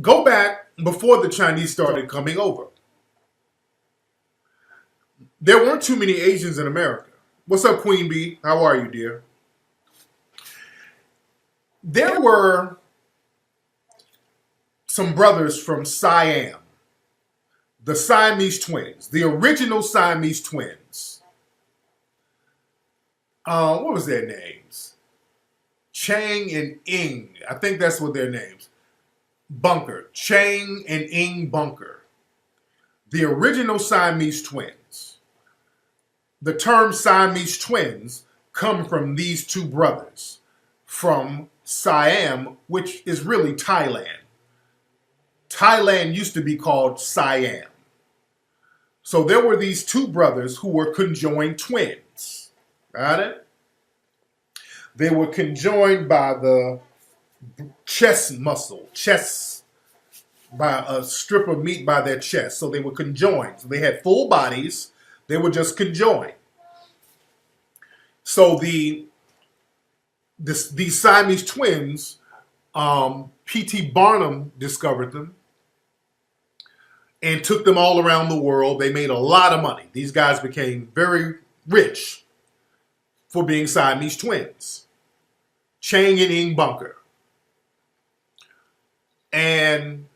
Go back before the Chinese started coming over. There weren't too many Asians in America. What's up, Queen Bee? How are you, dear? There were some brothers from Siam, the Siamese twins, the original Siamese twins. What was their names? Chang and Ing. I think that's what their names. Bunker. Chang and Ing Bunker. The original Siamese twins. The term Siamese twins come from these two brothers from Siam, which is really Thailand. Thailand used to be called Siam. So there were these two brothers who were conjoined twins. Got it? They were conjoined by the chest muscle, by a strip of meat by their chest. So they were conjoined. So they had full bodies. They were just conjoined. So these Siamese twins, P.T. Barnum discovered them and took them all around the world. They made a lot of money. These guys became very rich for being Siamese twins. Chang and Ing Bunker. And,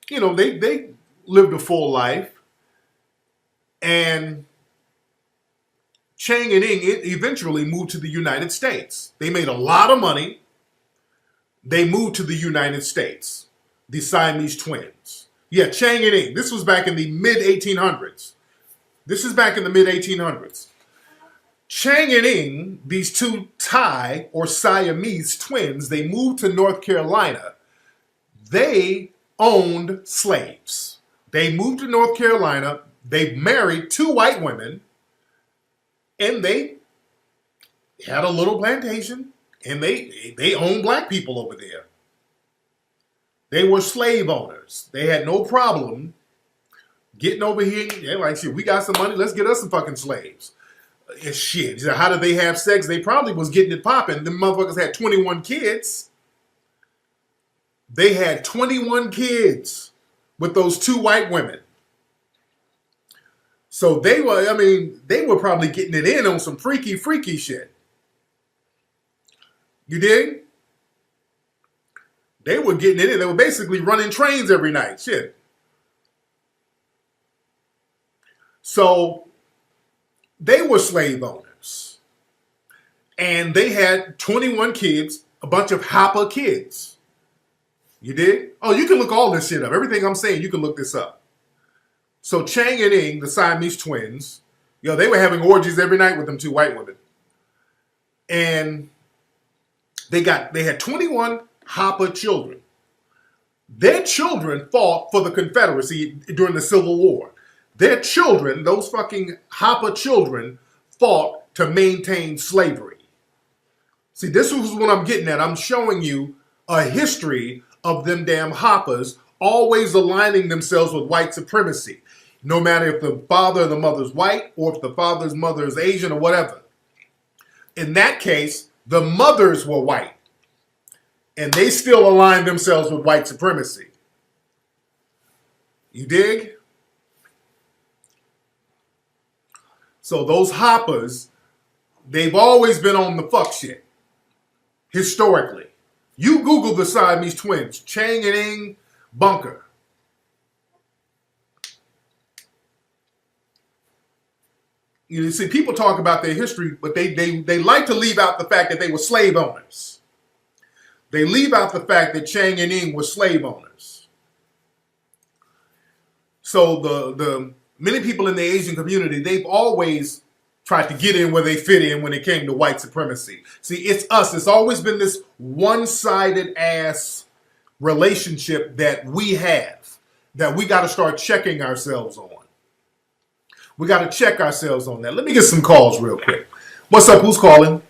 you know, they lived a full life. And Chang and Ing eventually moved to the United States. They made a lot of money. They moved to the United States. The Siamese twins. Yeah, Chang and Ing. This was back in the mid-1800s. This is back in the mid-1800s. Chang and Ing, these two Thai or Siamese twins, they moved to North Carolina. They owned slaves. They moved to North Carolina. They married two white women. And they had a little plantation. And they owned black people over there. They were slave owners. They had no problem getting over here. They're like, shit, we got some money. Let's get us some fucking slaves. Shit. How did they have sex? They probably was getting it popping. Them motherfuckers had 21 kids. They had 21 kids with those two white women. So they were probably getting it in on some freaky shit. You dig? They were getting it in. They were basically running trains every night. Shit. So they were slave owners. And they had 21 kids, a bunch of Hopper kids. You dig? Oh, you can look all this shit up. Everything I'm saying, you can look this up. So Chang and Ing, the Siamese twins, they were having orgies every night with them two white women. And they had 21 Hopper children. Their children fought for the Confederacy during the Civil War. Their children, those fucking Hopper children, fought to maintain slavery. See, this is what I'm getting at. I'm showing you a history of them damn Hoppers always aligning themselves with white supremacy. No matter if the father or the mother's white or if the father's mother is Asian or whatever. In that case, the mothers were white. And they still aligned themselves with white supremacy. You dig? So those Hoppers, they've always been on the fuck shit. Historically. You Google the Siamese twins, Chang and Ing Bunker. You see, people talk about their history, but they like to leave out the fact that they were slave owners. They leave out the fact that Chang and Ing were slave owners. So the many people in the Asian community, they've always tried to get in where they fit in when it came to white supremacy. See, it's us. It's always been this one-sided ass relationship that we have, that we got to start checking ourselves on. We got to check ourselves on that. Let me get some calls real quick. What's up? Who's calling?